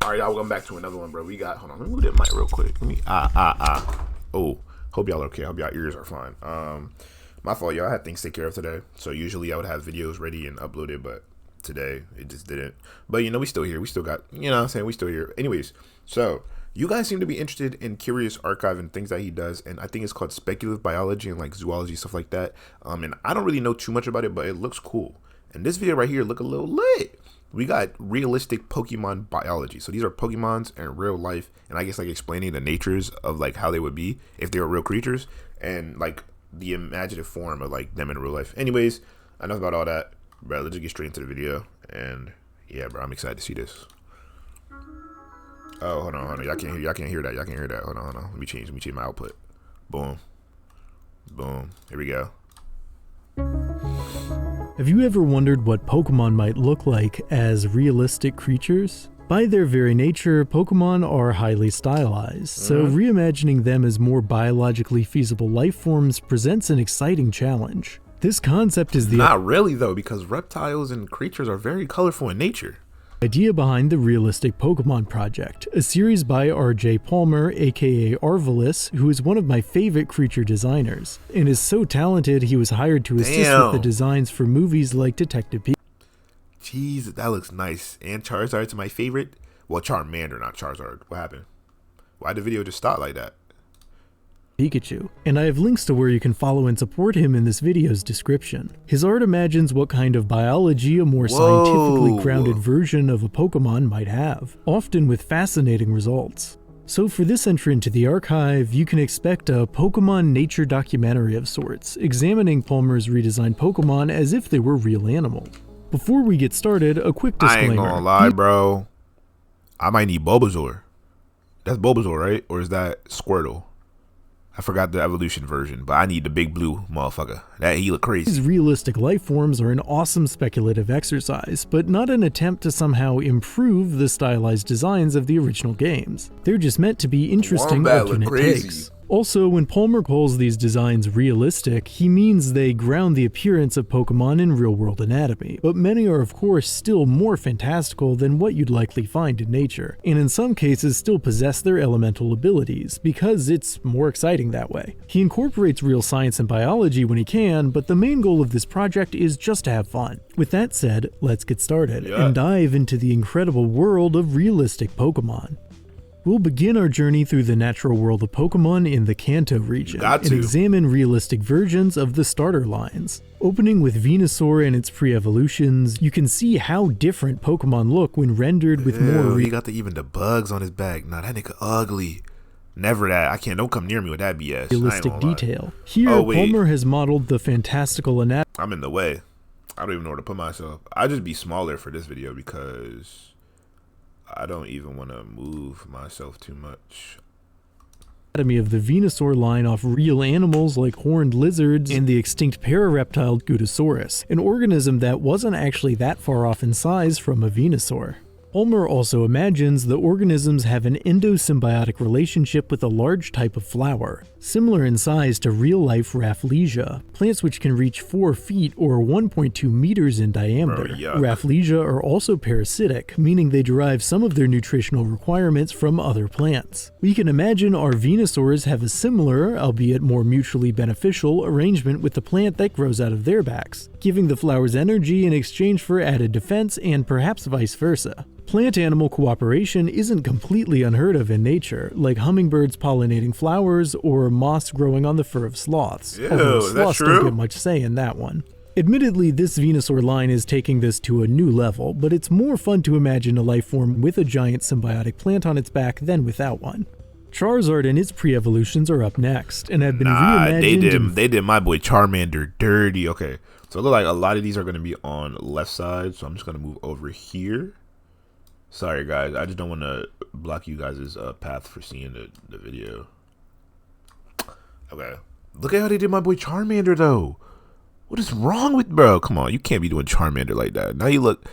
All right, y'all, welcome back to another one, bro. We got, hold on, let me move that mic real quick. Let me, Oh, hope y'all are okay. Hope y'all ears are fine. My fault, y'all. I had things to take care of today. So usually I would have videos ready and uploaded, but today it just didn't. But, you know, we still here. We still got, you know what I'm saying? We still here. Anyways, so you guys seem to be interested in Curious Archive and things that he does. And I think it's called speculative biology and like zoology, stuff like that. And I don't really know too much about it, but it looks cool. And this video right here look a little lit. We got realistic Pokemon biology. So these are Pokemons in real life. And I guess like explaining the natures of like how they would be if they were real creatures. And like the imaginative form of like them in real life. Anyways, enough about all that. Bro, let's just get straight into the video. And yeah, bro, I'm excited to see this. Oh, hold on. Y'all can't hear that. Hold on. Let me change my output. Boom. Boom. Here we go. Have you ever wondered what Pokemon might look like as realistic creatures? By their very nature, Pokemon are highly stylized, so reimagining them as more biologically feasible life forms presents an exciting challenge. This concept is the Not really though, because reptiles and creatures are very colorful in nature. Idea behind the Realistic Pokemon Project, a series by R.J. Palmer, aka Arvalis, who is one of my favorite creature designers, and is so talented he was hired to assist with the designs for movies like Detective Pikachu. Jeez, that looks nice. And Charizard's my favorite. Well, Charmander, not Charizard. What happened? Why did the video just stop like that? Pikachu, and I have links to where you can follow and support him in this video's description. His art imagines what kind of biology a more scientifically grounded version of a Pokemon might have, often with fascinating results. So for this entry into the archive, you can expect a Pokemon nature documentary of sorts, examining Palmer's redesigned Pokemon as if they were real animals. Before we get started, a quick disclaimer. I ain't gonna lie, bro. I might need Bulbasaur. That's Bulbasaur, right? Or is that Squirtle? I forgot the evolution version, but I need the big blue motherfucker. That he look crazy. These realistic life forms are an awesome speculative exercise, but not an attempt to somehow improve the stylized designs of the original games. They're just meant to be interesting alternate takes. Also, when Palmer calls these designs realistic, he means they ground the appearance of Pokemon in real-world anatomy, but many are of course still more fantastical than what you'd likely find in nature, and in some cases still possess their elemental abilities, because it's more exciting that way. He incorporates real science and biology when he can, but the main goal of this project is just to have fun. With that said, let's get started, and dive into the incredible world of realistic Pokemon. We'll begin our journey through the natural world of Pokemon in the Kanto region and examine realistic versions of the starter lines. Opening with Venusaur and its pre-evolutions, you can see how different Pokemon look when rendered with more he got even the bugs on his back. Nah, that nigga ugly. Never that. I can't. Don't come near me with that BS. Realistic detail. Here, Palmer has modeled the fantastical anatomy. I'm in the way. I don't even know where to put myself. I'll just be smaller for this video because I don't even want to move myself too much. Anatomy of the Venusaur line off real animals like horned lizards and the extinct parareptile Gutosaurus, an organism that wasn't actually that far off in size from a Venusaur. Palmer also imagines the organisms have an endosymbiotic relationship with a large type of flower, similar in size to real-life Rafflesia, plants which can reach 4 feet or 1.2 meters in diameter. Rafflesia are also parasitic, meaning they derive some of their nutritional requirements from other plants. We can imagine our Venusaurs have a similar, albeit more mutually beneficial, arrangement with the plant that grows out of their backs, giving the flowers energy in exchange for added defense and perhaps vice versa. Plant-animal cooperation isn't completely unheard of in nature, like hummingbirds pollinating flowers or moss growing on the fur of sloths, although sloths don't get much say in that one. Admittedly, this Venusaur line is taking this to a new level, but it's more fun to imagine a life form with a giant symbiotic plant on its back than without one. Charizard and its pre-evolutions are up next, and have been reimagined. They did my boy Charmander dirty. Okay, so it looks like a lot of these are going to be on left side, so I'm just going to move over here. Sorry guys, I just don't want to block you guys' path for seeing the video. Okay, look at how they did my boy Charmander though. What is wrong with bro? Come on, you can't be doing Charmander like that. Now you look.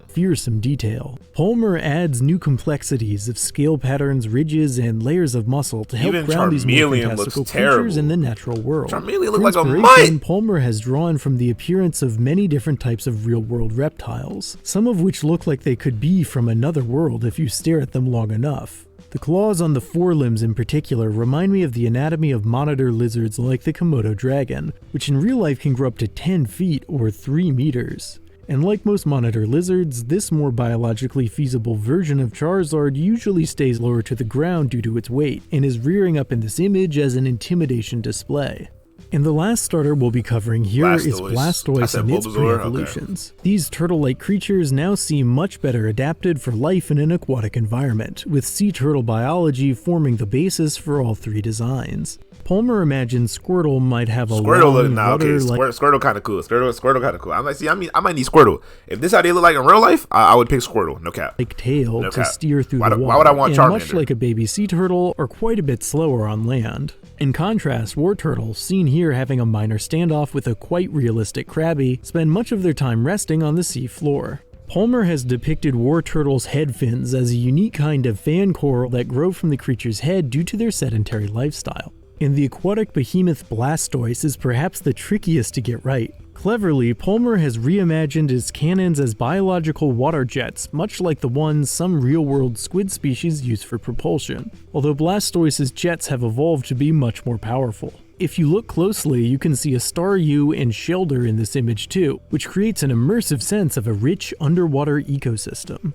fearsome detail. Palmer adds new complexities of scale patterns, ridges, and layers of muscle to help Even ground these more Charmeleon fantastical looks creatures terrible. in the natural world. Charmeleon For looks like a inspiration, mite. Palmer has drawn from the appearance of many different types of real-world reptiles, some of which look like they could be from another world if you stare at them long enough. The claws on the forelimbs in particular remind me of the anatomy of monitor lizards like the Komodo dragon, which in real life can grow up to 10 feet or 3 meters. And like most monitor lizards, this more biologically feasible version of Charizard usually stays lower to the ground due to its weight, and is rearing up in this image as an intimidation display. And the last starter we'll be covering here is I Blastoise said and its Bulbasaur? pre-evolutions. These turtle-like creatures now seem much better adapted for life in an aquatic environment, with sea turtle biology forming the basis for all three designs. Palmer imagines Squirtle might have a long, water-like... Squirtle kind of cool. Squirtle kind of cool. I might need Squirtle. If this is how they look like in real life, I would pick Squirtle. No cap. tail No to cap. steer through Why the do- water, why would I want and Charmander? much like a baby sea turtle, are quite a bit slower on land. In contrast, War Turtles, seen here having a minor standoff with a quite realistic Krabby, spend much of their time resting on the sea floor. Palmer has depicted War Turtles' head fins as a unique kind of fan coral that grow from the creature's head due to their sedentary lifestyle. And the aquatic behemoth Blastoise is perhaps the trickiest to get right. Cleverly, Palmer has reimagined its cannons as biological water jets, much like the ones some real-world squid species use for propulsion, although Blastoise's jets have evolved to be much more powerful. If you look closely, you can see a Staryu and Shellder in this image too, which creates an immersive sense of a rich underwater ecosystem.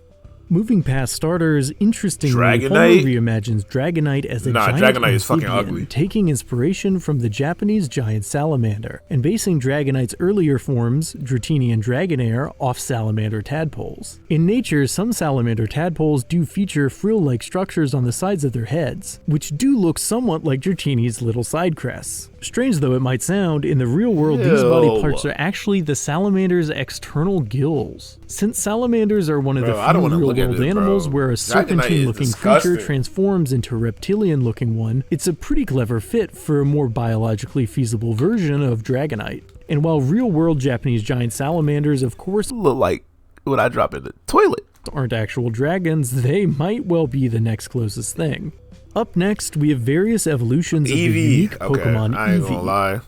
Moving past starters, interestingly, Palmer Dragonite? reimagines Dragonite as a giant Dragonite is fucking amphibian, ugly. taking inspiration from the Japanese giant salamander, and basing Dragonite's earlier forms, Dratini and Dragonair, off salamander tadpoles. In nature, some salamander tadpoles do feature frill-like structures on the sides of their heads, which do look somewhat like Dratini's little side crests. Strange though it might sound, in the real world these body Ew. parts are actually the salamander's external gills. Since salamanders are one of Bro, the I don't few wanna look at real-world this, animals bro. where a Dragonite is serpentine-looking creature disgusting. transforms into a reptilian-looking one, it's a pretty clever fit for a more biologically feasible version of Dragonite. And while real-world Japanese giant salamanders of course Look like what I drop in the toilet. aren't actual dragons, they might well be the next closest thing. Up next, we have various evolutions of the unique Pokemon I ain't gonna Eevee. lie.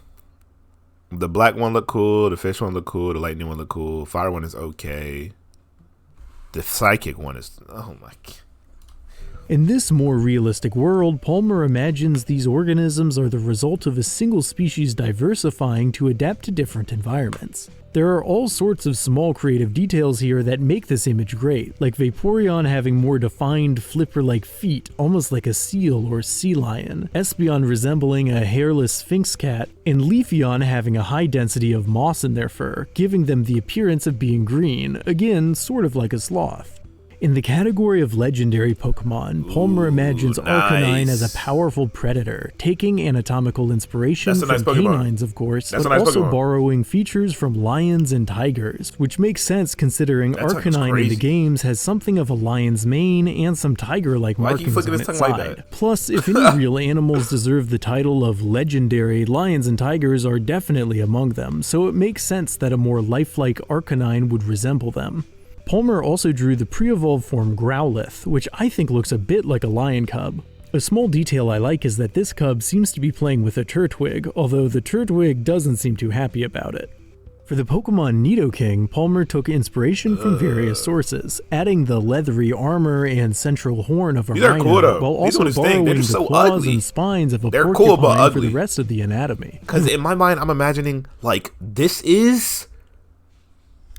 The black one look cool. The fish one look cool. The lightning one look cool. Fire one is okay. The psychic one is, oh my god. In this more realistic world, Palmer imagines these organisms are the result of a single species diversifying to adapt to different environments. There are all sorts of small creative details here that make this image great, like Vaporeon having more defined flipper-like feet, almost like a seal or sea lion, Espeon resembling a hairless sphinx cat, and Leafeon having a high density of moss in their fur, giving them the appearance of being green, again, sort of like a sloth. In the category of legendary Pokemon, Palmer imagines Arcanine as a powerful predator, taking anatomical inspiration That's a nice from Pokemon. canines, of course, That's a but nice also Pokemon. borrowing features from lions and tigers, which makes sense considering That tongue is Arcanine in crazy. the games has something of a lion's mane and some tiger-like Why do you markings flick on his its tongue like side. that? Plus, if any real animals deserve the title of legendary, lions and tigers are definitely among them, so it makes sense that a more lifelike Arcanine would resemble them. Palmer also drew the pre-evolved form Growlithe, which I think looks a bit like a lion cub. A small detail I like is that this cub seems to be playing with a Turtwig, although the Turtwig doesn't seem too happy about it. For the Pokemon Nidoking, Palmer took inspiration from various sources, adding the leathery armor and central horn of a These are rhino, cool, though. while These also ones stink. They're borrowing just the so claws ugly. and spines of a They're porcupine cool, but for the ugly. rest of the anatomy. Because in my mind, I'm imagining, like, this is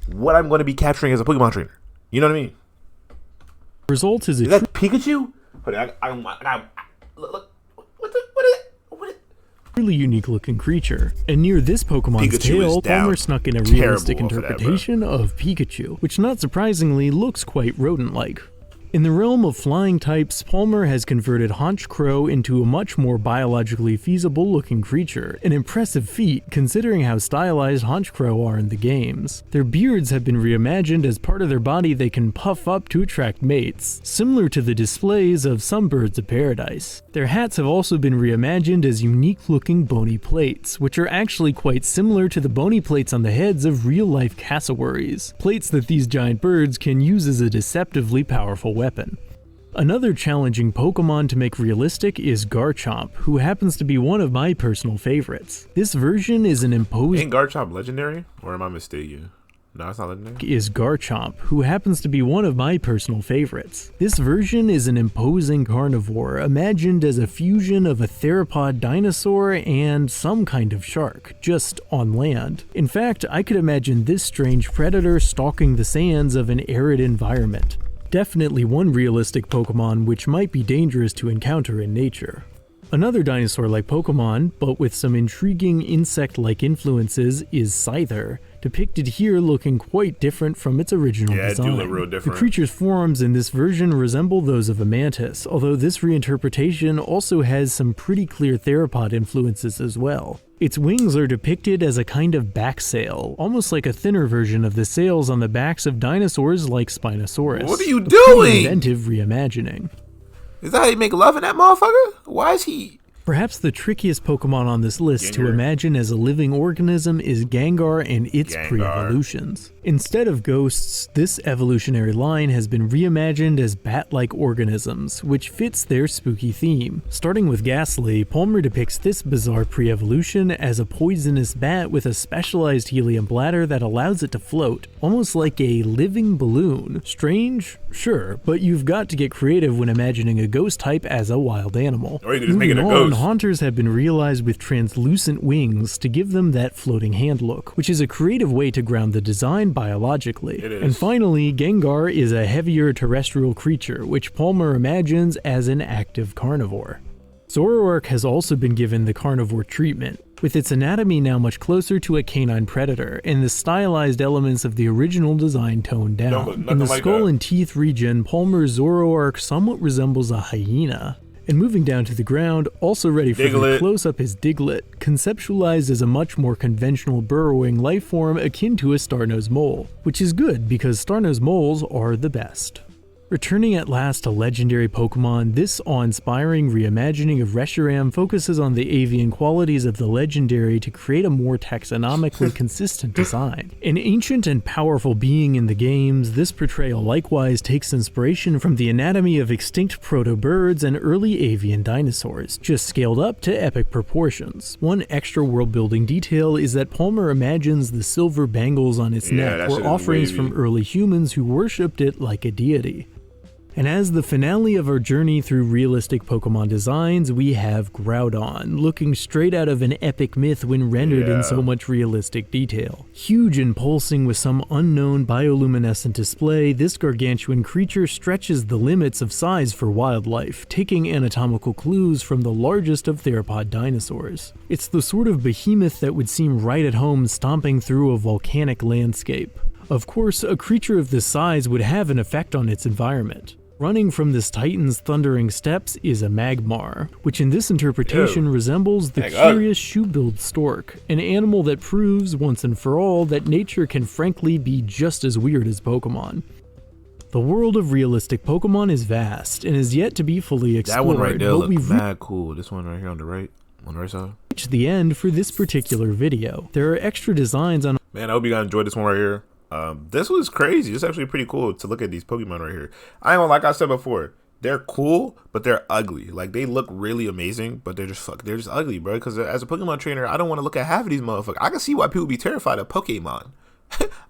what I'm going to be capturing as a Pokemon trainer. You know what I mean? Result is Is a that Pikachu? Hold on, look, what is truly unique looking creature. And near this Pokemon's Pikachu tail, is down Palmer snuck in a terrible realistic off of that, bro. interpretation of Pikachu, which not surprisingly looks quite rodent-like. In the realm of flying types, Palmer has converted Honchkrow into a much more biologically feasible looking creature, an impressive feat considering how stylized Honchkrow are in the games. Their beards have been reimagined as part of their body they can puff up to attract mates, similar to the displays of some birds of paradise. Their hats have also been reimagined as unique looking bony plates, which are actually quite similar to the bony plates on the heads of real-life cassowaries, plates that these giant birds can use as a deceptively powerful weapon. Another challenging Pokemon to make realistic is Garchomp, who happens to be one of my personal favorites. This version is an imposing— Ain't Garchomp legendary? Or am I mistaken? No, it's not legendary. Is Garchomp, who happens to be one of my personal favorites. This version is an imposing carnivore, imagined as a fusion of a theropod dinosaur and some kind of shark, just on land. In fact, I could imagine this strange predator stalking the sands of an arid environment. Definitely one realistic Pokemon which might be dangerous to encounter in nature. Another dinosaur-like Pokemon, but with some intriguing insect-like influences, is Scyther, depicted here looking quite different from its original design. Yeah, it do look real different. The creature's forms in this version resemble those of a mantis, although this reinterpretation also has some pretty clear theropod influences as well. Its wings are depicted as a kind of back sail, almost like a thinner version of the sails on the backs of dinosaurs like Spinosaurus. What are you doing? Inventive reimagining. Is that how you make love in that motherfucker? Why is he... Perhaps the trickiest Pokemon on this list to imagine as a living organism is Gengar and its pre-evolutions. Instead of ghosts, this evolutionary line has been reimagined as bat-like organisms, which fits their spooky theme. Starting with Ghastly, Palmer depicts this bizarre pre-evolution as a poisonous bat with a specialized helium bladder that allows it to float, almost like a living balloon. Strange? Sure, but you've got to get creative when imagining a ghost type as a wild animal. Or you can just make it a ghost. Haunters have been realized with translucent wings to give them that floating hand look, which is a creative way to ground the design biologically. It is. And finally, Gengar is a heavier terrestrial creature, which Palmer imagines as an active carnivore. Zoroark has also been given the carnivore treatment, with its anatomy now much closer to a canine predator, and the stylized elements of the original design toned down. In the skull and teeth region, Palmer's Zoroark somewhat resembles a hyena. And moving down to the ground, also ready for the close-up is Diglett, conceptualized as a much more conventional burrowing life form akin to a star-nosed mole, which is good because star-nosed moles are the best. Returning at last to legendary Pokemon, this awe-inspiring reimagining of Reshiram focuses on the avian qualities of the legendary to create a more taxonomically consistent design. An ancient and powerful being in the games, this portrayal likewise takes inspiration from the anatomy of extinct proto-birds and early avian dinosaurs, just scaled up to epic proportions. One extra world-building detail is that Palmer imagines the silver bangles on its neck were offerings from early humans who worshipped it like a deity. And as the finale of our journey through realistic Pokemon designs, we have Groudon, looking straight out of an epic myth when rendered in so much realistic detail. Huge and pulsing with some unknown bioluminescent display, this gargantuan creature stretches the limits of size for wildlife, taking anatomical clues from the largest of theropod dinosaurs. It's the sort of behemoth that would seem right at home stomping through a volcanic landscape. Of course, a creature of this size would have an effect on its environment. Running from this titan's thundering steps is a Magmar, which in this interpretation resembles the curious shoe-billed stork, an animal that proves once and for all that nature can frankly be just as weird as Pokemon. The world of realistic Pokemon is vast and is yet to be fully explored. That one right there looks mad cool. This one right here on the right, on the right side. Reached the end for this particular video. There are extra designs on— Man, I hope you guys enjoyed this one right here. This was crazy. It's actually pretty cool to look at these Pokemon right here. I ain't gonna, like I said before, they're cool, but they're ugly. Like, they look really amazing, but they're just ugly, bro. Because as a Pokemon trainer, I don't want to look at half of these motherfuckers. I can see why people be terrified of Pokemon.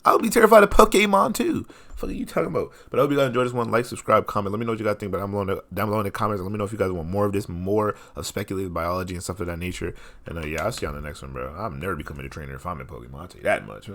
I would be terrified of Pokemon too. What are you talking about? But I hope you guys enjoyed this one. Like, subscribe, comment. Let me know what you guys think. But down below in the comments. Let me know if you guys want more of this, more of speculative biology and stuff of that nature. And yeah, I'll see you on the next one, bro. I'm never becoming a trainer if I'm in Pokemon. I'll tell you that much.